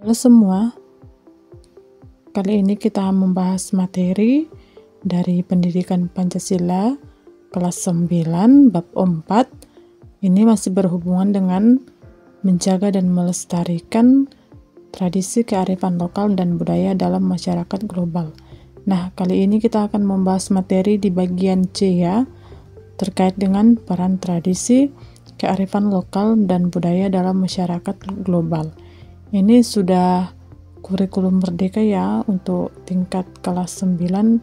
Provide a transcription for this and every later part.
Halo semua, kali ini kita membahas materi dari Pendidikan Pancasila kelas 9 bab 4. Ini masih berhubungan dengan menjaga dan melestarikan tradisi kearifan lokal dan budaya dalam masyarakat global. Nah, kali ini kita akan membahas materi di bagian C ya, terkait dengan peran tradisi kearifan lokal dan budaya dalam masyarakat global. Ini sudah kurikulum merdeka ya untuk tingkat kelas 9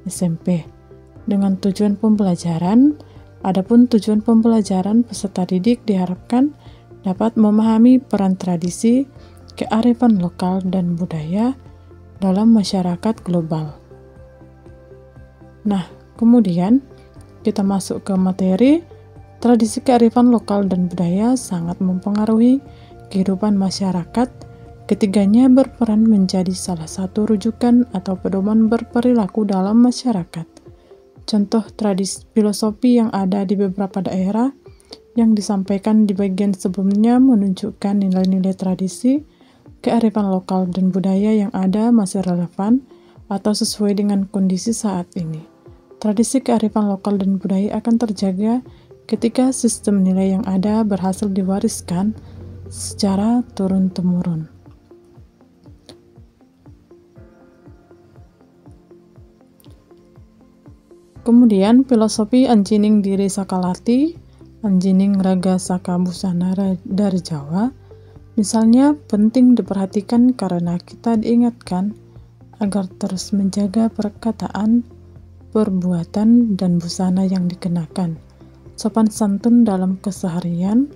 SMP dengan tujuan pembelajaran. Adapun tujuan pembelajaran, peserta didik diharapkan dapat memahami peran tradisi kearifan lokal dan budaya dalam masyarakat global. Nah, kemudian kita masuk ke materi. Tradisi kearifan lokal dan budaya sangat mempengaruhi kehidupan masyarakat. Ketiganya berperan menjadi salah satu rujukan atau pedoman berperilaku dalam masyarakat. Contoh tradisi filosofi yang ada di beberapa daerah yang disampaikan di bagian sebelumnya menunjukkan nilai-nilai tradisi kearifan lokal dan budaya yang ada masih relevan atau sesuai dengan kondisi saat ini. Tradisi kearifan lokal dan budaya akan terjaga ketika sistem nilai yang ada berhasil diwariskan secara turun-temurun. Kemudian filosofi Anjining Diri Sakalati, Anjining Raga Saka Busana dari Jawa, misalnya penting diperhatikan karena kita diingatkan agar terus menjaga perkataan, perbuatan, dan busana yang dikenakan. Sopan santun dalam keseharian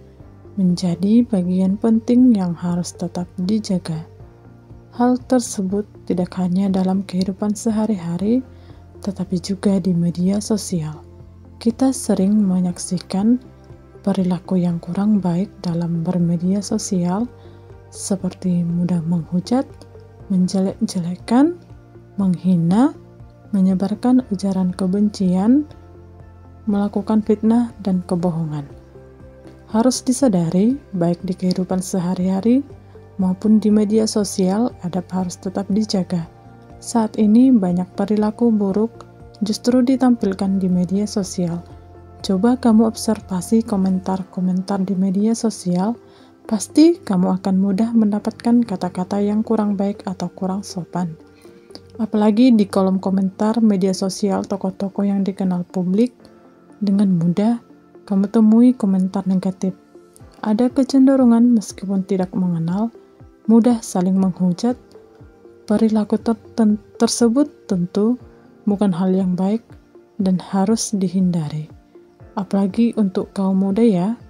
menjadi bagian penting yang harus tetap dijaga. Hal tersebut tidak hanya dalam kehidupan sehari-hari, tetapi juga di media sosial. Kita sering menyaksikan perilaku yang kurang baik dalam bermedia sosial, seperti mudah menghujat, menjelek-jelekan, menghina, menyebarkan ujaran kebencian, melakukan fitnah dan kebohongan. Harus disadari, baik di kehidupan sehari-hari maupun di media sosial, adab harus tetap dijaga. Saat ini banyak perilaku buruk justru ditampilkan di media sosial. Coba kamu observasi komentar-komentar di media sosial, pasti kamu akan mudah mendapatkan kata-kata yang kurang baik atau kurang sopan. Apalagi di kolom komentar media sosial tokoh-tokoh yang dikenal publik, dengan mudah kamu temui komentar negatif. Ada kecenderungan meskipun tidak mengenal, mudah saling menghujat. Perilaku tersebut tentu bukan hal yang baik dan harus dihindari. Apalagi untuk kaum muda ya,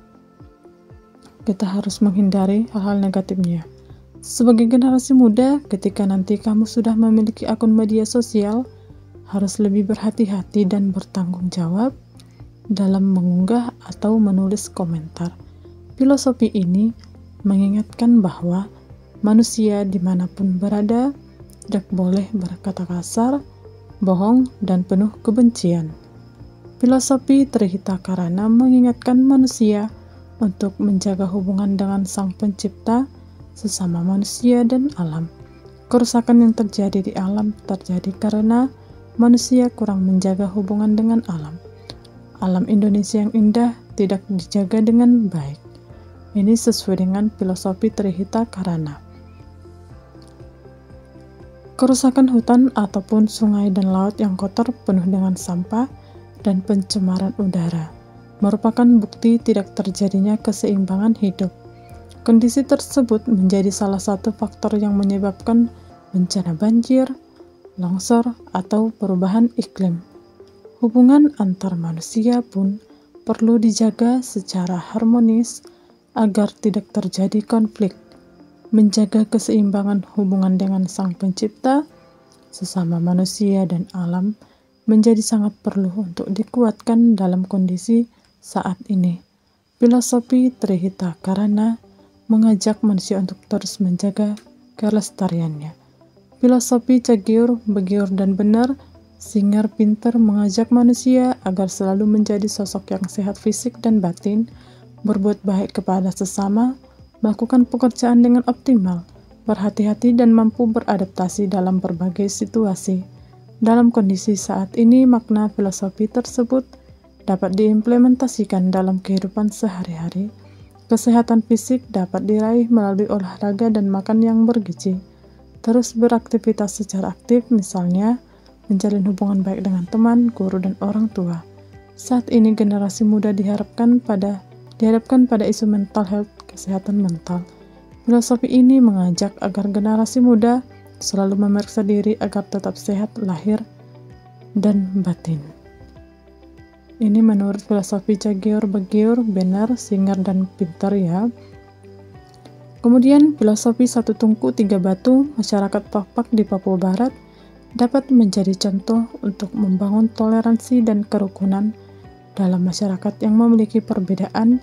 kita harus menghindari hal-hal negatifnya. Sebagai generasi muda, ketika nanti kamu sudah memiliki akun media sosial, harus lebih berhati-hati dan bertanggung jawab dalam mengunggah atau menulis komentar. Filosofi ini mengingatkan bahwa manusia dimanapun berada tidak boleh berkata kasar, bohong, dan penuh kebencian. Filosofi Trihita Karana mengingatkan manusia untuk menjaga hubungan dengan Sang Pencipta, sesama manusia, dan alam. Kerusakan yang terjadi di alam terjadi karena manusia kurang menjaga hubungan dengan alam. Alam Indonesia yang indah tidak dijaga dengan baik. Ini sesuai dengan filosofi Trihita Karana. Kerusakan hutan ataupun sungai dan laut yang kotor penuh dengan sampah dan pencemaran udara merupakan bukti tidak terjadinya keseimbangan hidup. Kondisi tersebut menjadi salah satu faktor yang menyebabkan bencana banjir, longsor, atau perubahan iklim. Hubungan antar manusia pun perlu dijaga secara harmonis agar tidak terjadi konflik. Menjaga keseimbangan hubungan dengan Sang Pencipta, sesama manusia, dan alam menjadi sangat perlu untuk dikuatkan dalam kondisi saat ini. Filosofi Trihita Karana mengajak manusia untuk terus menjaga kelestariannya. Filosofi Cagyur, Begiur, dan Benar, Singer Pinter mengajak manusia agar selalu menjadi sosok yang sehat fisik dan batin, berbuat baik kepada sesama, melakukan pekerjaan dengan optimal, berhati-hati dan mampu beradaptasi dalam berbagai situasi. Dalam kondisi saat ini, makna filosofi tersebut dapat diimplementasikan dalam kehidupan sehari-hari. Kesehatan fisik dapat diraih melalui olahraga dan makan yang bergizi. Terus beraktivitas secara aktif, misalnya menjalin hubungan baik dengan teman, guru, dan orang tua. Saat ini generasi muda dihadapkan pada isu mental health, kesehatan mental. Filosofi ini mengajak agar generasi muda selalu memeriksa diri agar tetap sehat lahir dan batin. Ini menurut filosofi Cagiur Bagiur, benar, Singer, dan pintar ya. Kemudian filosofi Satu Tungku Tiga Batu, masyarakat Pakpak di Papua Barat dapat menjadi contoh untuk membangun toleransi dan kerukunan dalam masyarakat yang memiliki perbedaan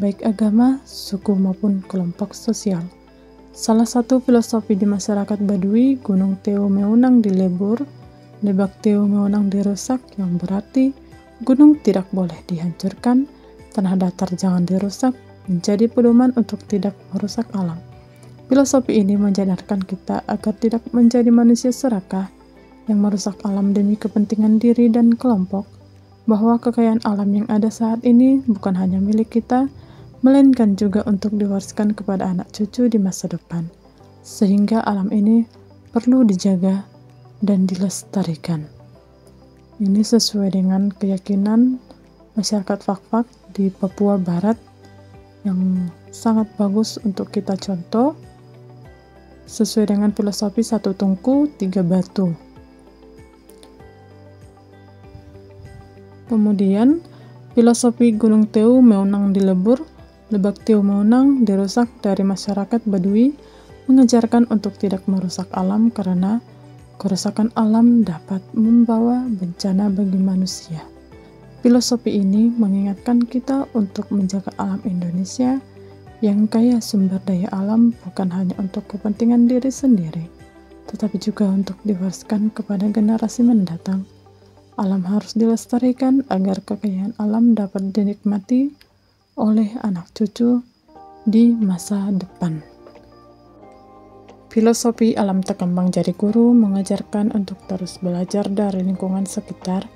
baik agama, suku maupun kelompok sosial. Salah satu filosofi di masyarakat Baduy, Gunung Teu Meunang dilebur, Lebak Teu Meunang dirusak, yang berarti gunung tidak boleh dihancurkan, tanah datar jangan dirusak, menjadi pedoman untuk tidak merusak alam. Filosofi ini menyadarkan kita agar tidak menjadi manusia serakah yang merusak alam demi kepentingan diri dan kelompok, bahwa kekayaan alam yang ada saat ini bukan hanya milik kita, melainkan juga untuk diwariskan kepada anak cucu di masa depan, sehingga alam ini perlu dijaga dan dilestarikan. Ini sesuai dengan keyakinan masyarakat Pakpak di Papua Barat yang sangat bagus untuk kita contoh, sesuai dengan filosofi Satu Tungku Tiga Batu. Kemudian, filosofi Gunung Teu Meunang dilebur, Lebak Teu Meunang dirusak dari masyarakat Baduy mengajarkan untuk tidak merusak alam karena kerusakan alam dapat membawa bencana bagi manusia. Filosofi ini mengingatkan kita untuk menjaga alam Indonesia yang kaya sumber daya alam bukan hanya untuk kepentingan diri sendiri, tetapi juga untuk diwariskan kepada generasi mendatang. Alam harus dilestarikan agar kekayaan alam dapat dinikmati oleh anak cucu di masa depan. Filosofi Alam Takambang Jadi Guru mengajarkan untuk terus belajar dari lingkungan sekitar.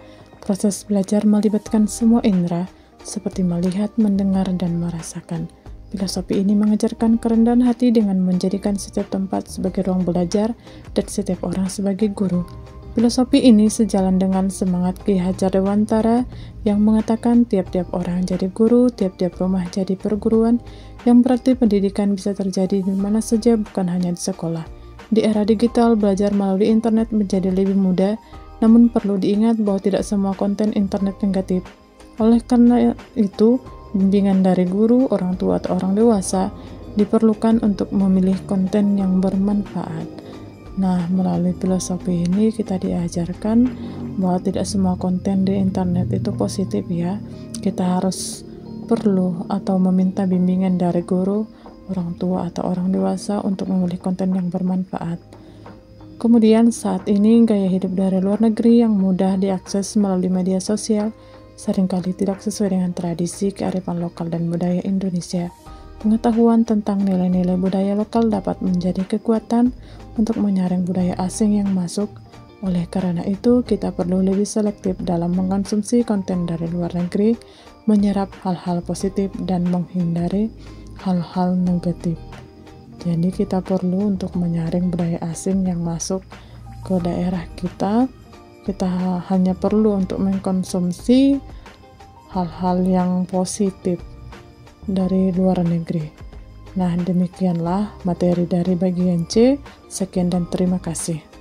Proses belajar melibatkan semua indera, seperti melihat, mendengar, dan merasakan. Filosofi ini mengajarkan kerendahan hati dengan menjadikan setiap tempat sebagai ruang belajar dan setiap orang sebagai guru. Filosofi ini sejalan dengan semangat Ki Hajar Dewantara yang mengatakan tiap-tiap orang jadi guru, tiap-tiap rumah jadi perguruan, yang berarti pendidikan bisa terjadi di mana saja, bukan hanya di sekolah. Di era digital, belajar melalui internet menjadi lebih mudah, namun perlu diingat bahwa tidak semua konten internet negatif. Oleh karena itu, bimbingan dari guru, orang tua, atau orang dewasa diperlukan untuk memilih konten yang bermanfaat. Nah, melalui filosofi ini kita diajarkan bahwa tidak semua konten di internet itu positif ya. Kita harus perlu atau meminta bimbingan dari guru, orang tua, atau orang dewasa untuk memilih konten yang bermanfaat. Kemudian saat ini gaya hidup dari luar negeri yang mudah diakses melalui media sosial seringkali tidak sesuai dengan tradisi, kearifan lokal, dan budaya Indonesia. Pengetahuan tentang nilai-nilai budaya lokal dapat menjadi kekuatan untuk menyaring budaya asing yang masuk. Oleh karena itu, kita perlu lebih selektif dalam mengkonsumsi konten dari luar negeri, menyerap hal-hal positif dan menghindari hal-hal negatif. Jadi kita perlu untuk menyaring budaya asing yang masuk ke daerah kita. Kita hanya perlu untuk mengkonsumsi hal-hal yang positif dari luar negeri. Nah, demikianlah materi dari bagian C. Sekian dan terima kasih.